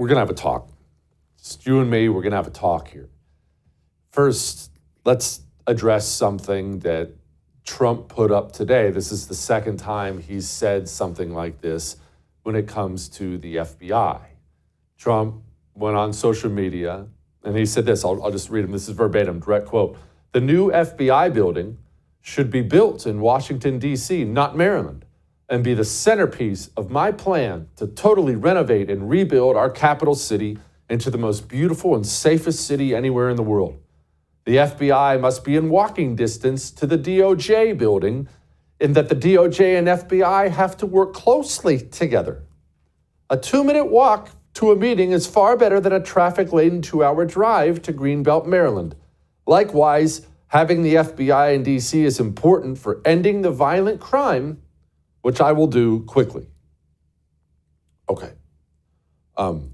we're going to have a talk. Just you and me, we're going to have a talk here. First, let's address something that Trump put up today. This is the second time he's said something like this when it comes to the FBI. Trump went on social media and he said this. I'll just read him. This is verbatim, direct quote. The new FBI building should be built in Washington, D.C., not Maryland, and be the centerpiece of my plan to totally renovate and rebuild our capital city into the most beautiful and safest city anywhere in the world. The FBI must be in walking distance to the DOJ building, in that the DOJ and FBI have to work closely together. A 2-minute walk to a meeting is far better than a traffic-laden 2-hour drive to Greenbelt, Maryland. Likewise, having the FBI in D.C. is important for ending the violent crime, which I will do quickly. Okay. I'll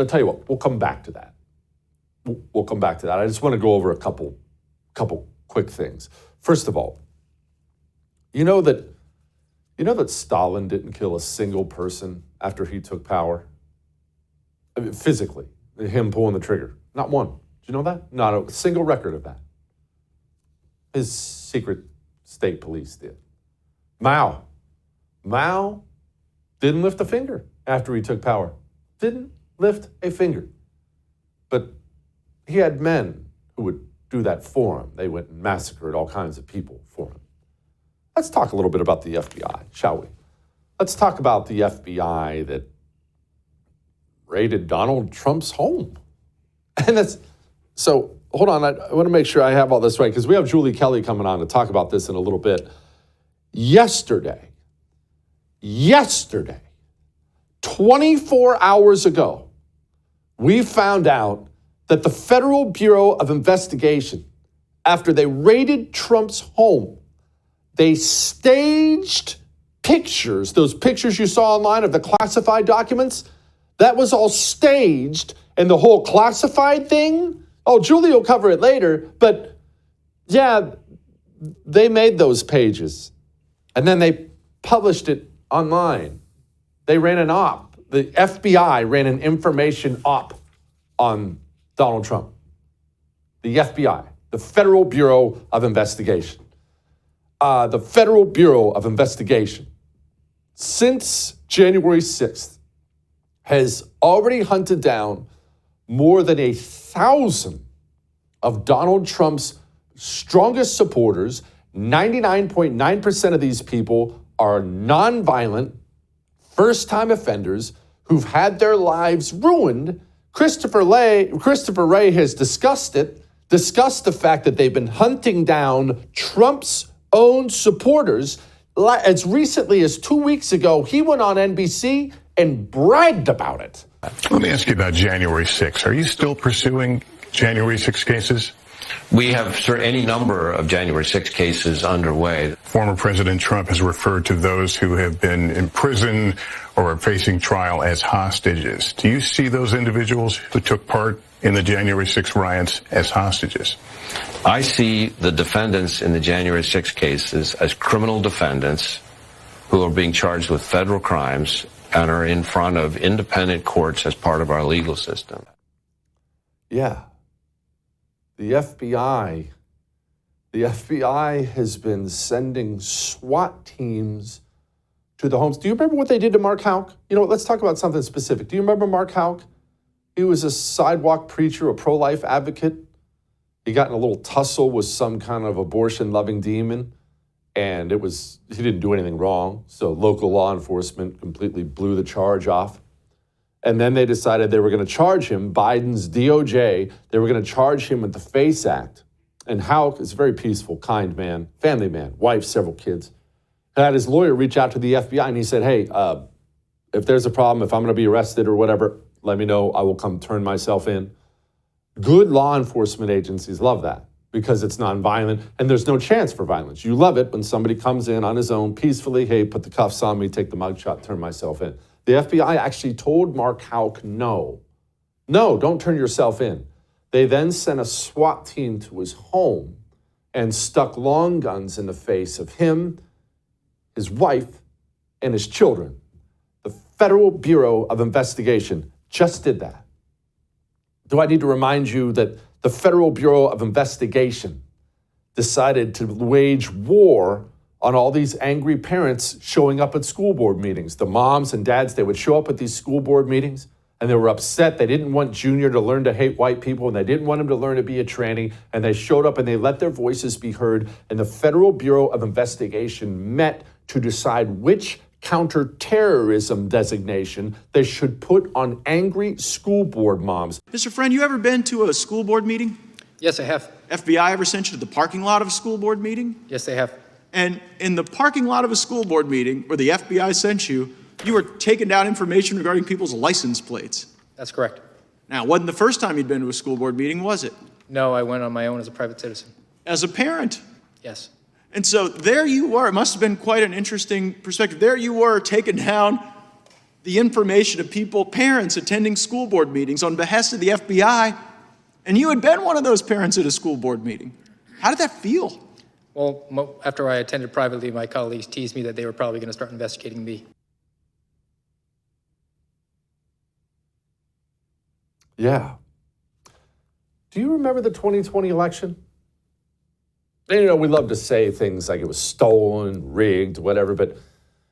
tell you what, we'll come back to that. We'll come back to that. I just want to go over a couple quick things. First of all, you know that Stalin didn't kill a single person after he took power? I mean, physically, him pulling the trigger. Not one. Do you know that? Not a single record of that. His secret state police did. Mao didn't lift a finger after he took power. Didn't lift a finger. But he had men who would do that for him. They went and massacred all kinds of people for him. Let's talk a little bit about the FBI, shall we? Let's talk about the FBI that raided Donald Trump's home. And so hold on, I want to make sure I have all this right, because we have Julie Kelly coming on to talk about this in a little bit. Yesterday, 24 hours ago, we found out that the Federal Bureau of Investigation, after they raided Trump's home, they staged pictures, those pictures you saw online of the classified documents, that was all staged, and the whole classified thing, Julie will cover it later, but yeah, they made those pages, and then they published it online. They ran an op. The FBI ran an information op on Donald Trump. The FBI, the Federal Bureau of Investigation. The Federal Bureau of Investigation, since January 6th, has already hunted down more than 1,000 of Donald Trump's strongest supporters. 99.9% of these people are nonviolent, first-time offenders who've had their lives ruined. Christopher Wray has discussed the fact that they've been hunting down Trump's own supporters. As recently as 2 weeks ago, he went on NBC and bragged about it. Let me ask you about January 6th. Are you still pursuing January 6 cases? We have any number of January 6 cases underway. Former President Trump has referred to those who have been in prison or are facing trial as hostages. Do you see those individuals who took part in the January 6 riots as hostages? I see the defendants in the January 6 cases as criminal defendants who are being charged with federal crimes and are in front of independent courts as part of our legal system. Yeah. The FBI has been sending SWAT teams to the homes. Do you remember what they did to Mark Houck? You know what, let's talk about something specific. Do you remember Mark Houck? He was a sidewalk preacher, a pro-life advocate. He got in a little tussle with some kind of abortion-loving demon, and he didn't do anything wrong, so local law enforcement completely blew the charge off. And then they decided they were going to charge him, Biden's DOJ, they were going to charge him with the FACE Act. And Houck is a very peaceful, kind man, family man, wife, several kids. Had his lawyer reach out to the FBI, and he said, hey, if there's a problem, if I'm going to be arrested or whatever, let me know. I will come turn myself in. Good law enforcement agencies love that because it's nonviolent and there's no chance for violence. You love it when somebody comes in on his own peacefully, hey, put the cuffs on me, take the mugshot, turn myself in. The FBI actually told Mark Houck, no, don't turn yourself in. They then sent a SWAT team to his home and stuck long guns in the face of him, his wife, and his children. The Federal Bureau of Investigation just did that. Do I need to remind you that the Federal Bureau of Investigation decided to wage war on all these angry parents showing up at school board meetings? The moms and dads, they would show up at these school board meetings and they were upset. They didn't want Junior to learn to hate white people, and they didn't want him to learn to be a tranny. And they showed up and they let their voices be heard. And the Federal Bureau of Investigation met to decide which counterterrorism designation they should put on angry school board moms. Mr. Friend, you ever been to a school board meeting? Yes, I have. FBI ever sent you to the parking lot of a school board meeting? Yes, they have. And in the parking lot of a school board meeting where the FBI sent you, you were taking down information regarding people's license plates. That's correct. Now, it wasn't the first time you'd been to a school board meeting, was it? No, I went on my own as a private citizen. As a parent. Yes. And so there you were. It must have been quite an interesting perspective. There you were taking down the information of people, parents attending school board meetings on behest of the FBI, and you had been one of those parents at a school board meeting. How did that feel? Well, after I attended privately, my colleagues teased me that they were probably going to start investigating me. Yeah. Do you remember the 2020 election? And, you know, we love to say things like it was stolen, rigged, whatever, but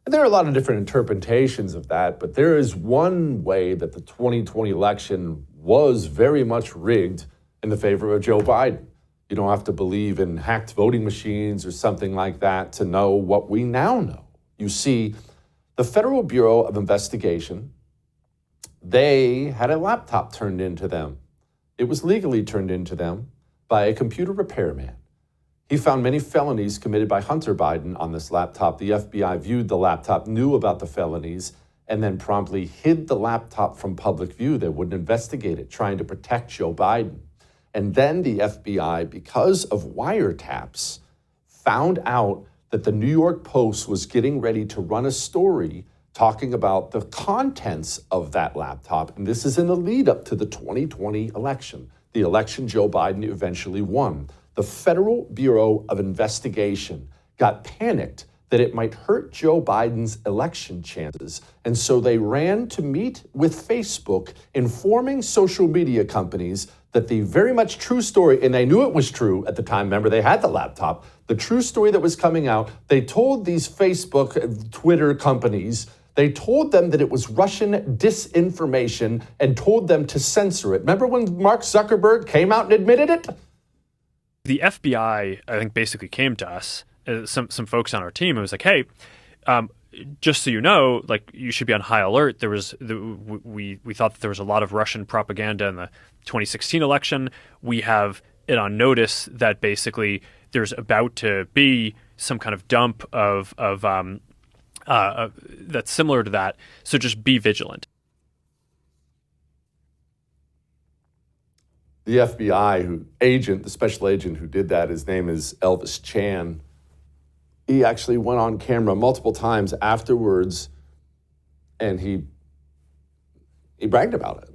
there are a lot of different interpretations of that. But there is one way that the 2020 election was very much rigged in the favor of Joe Biden. You don't have to believe in hacked voting machines or something like that to know what we now know. You see, the Federal Bureau of Investigation, they had a laptop turned into them. It was legally turned into them by a computer repairman. He found many felonies committed by Hunter Biden on this laptop. The FBI viewed the laptop, knew about the felonies, and then promptly hid the laptop from public view. They wouldn't investigate it, trying to protect Joe Biden. And then the FBI, because of wiretaps, found out that the New York Post was getting ready to run a story talking about the contents of that laptop. And this is in the lead up to the 2020 election, the election Joe Biden eventually won. The Federal Bureau of Investigation got panicked that it might hurt Joe Biden's election chances. And so they ran to meet with Facebook, informing social media companies that the very much true story, and they knew it was true at the time, remember they had the laptop, the true story that was coming out, they told these Facebook, Twitter companies, they told them that it was Russian disinformation and told them to censor it. Remember when Mark Zuckerberg came out and admitted it? The FBI, I think, basically came to us, some folks on our team, and was like, hey, just so you know, like, you should be on high alert. There was we thought that there was a lot of Russian propaganda in the 2016 election. We have it on notice that basically there's about to be some kind of dump of that's similar to that. So just be vigilant. The FBI the special agent who did that, his name is Elvis Chan. He actually went on camera multiple times afterwards, and he bragged about it.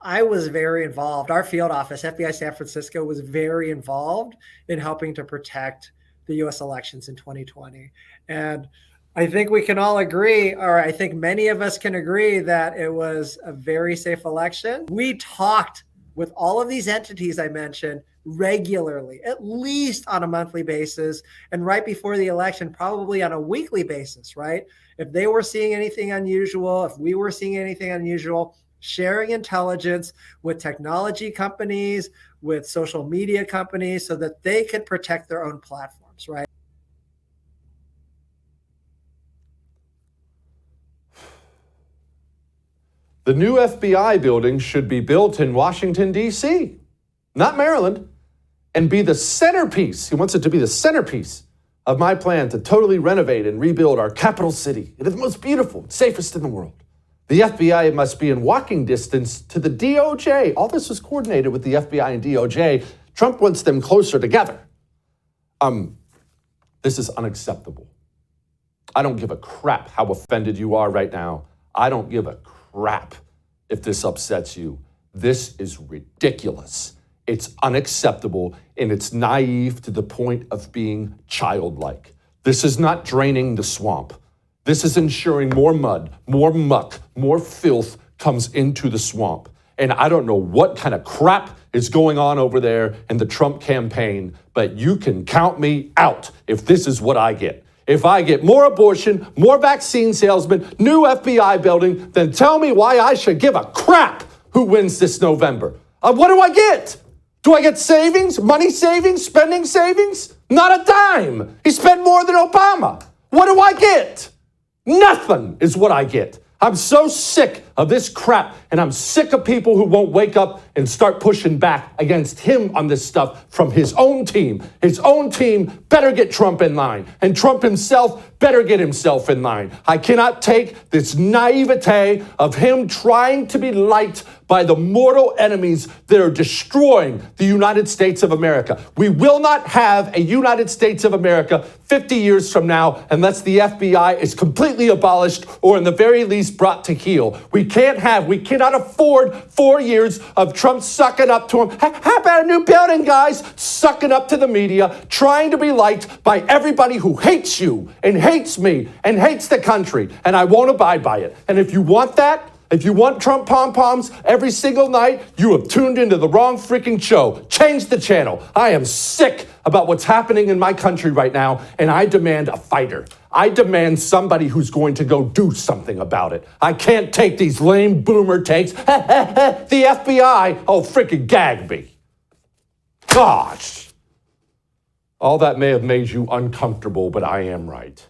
I was very involved. Our field office, FBI San Francisco, was very involved in helping to protect the U.S. elections in 2020. And I think we can all agree, or I think many of us can agree, that it was a very safe election. We talked with all of these entities I mentioned regularly, at least on a monthly basis, and right before the election, probably on a weekly basis, right? If they were seeing anything unusual, if we were seeing anything unusual, sharing intelligence with technology companies, with social media companies, so that they could protect their own platforms, right? The new FBI building should be built in Washington, D.C., not Maryland, and be the centerpiece. He wants it to be the centerpiece of my plan to totally renovate and rebuild our capital city. It is the most beautiful, safest in the world. The FBI must be in walking distance to the DOJ. All this was coordinated with the FBI and DOJ. Trump wants them closer together. This is unacceptable. I don't give a crap how offended you are right now. I don't give a crap if this upsets you. This is ridiculous. It's unacceptable, and it's naive to the point of being childlike. This is not draining the swamp. This is ensuring more mud, more muck, more filth comes into the swamp. And I don't know what kind of crap is going on over there in the Trump campaign, but you can count me out if this is what I get. If I get more abortion, more vaccine salesmen, new FBI building, then tell me why I should give a crap who wins this November. What do I get? Do I get savings, money savings, spending savings? Not a dime. He spent more than Obama. What do I get? Nothing is what I get. I'm so sick of this crap, and I'm sick of people who won't wake up and start pushing back against him on this stuff from his own team. His own team better get Trump in line, and Trump himself better get himself in line. I cannot take this naivete of him trying to be liked by the mortal enemies that are destroying the United States of America. We will not have a United States of America 50 years from now unless the FBI is completely abolished or in the very least brought to heel. We cannot afford 4 years of Trump sucking up to him. How about a new building, guys? Sucking up to the media, trying to be liked by everybody who hates you and hates me and hates the country. And I won't abide by it. And if you want that, if you want Trump pom-poms every single night, you have tuned into the wrong freaking show. Change the channel. I am sick about what's happening in my country right now, and I demand a fighter. I demand somebody who's going to go do something about it. I can't take these lame boomer takes. The FBI, oh, freaking gag me. Gosh. All that may have made you uncomfortable, but I am right.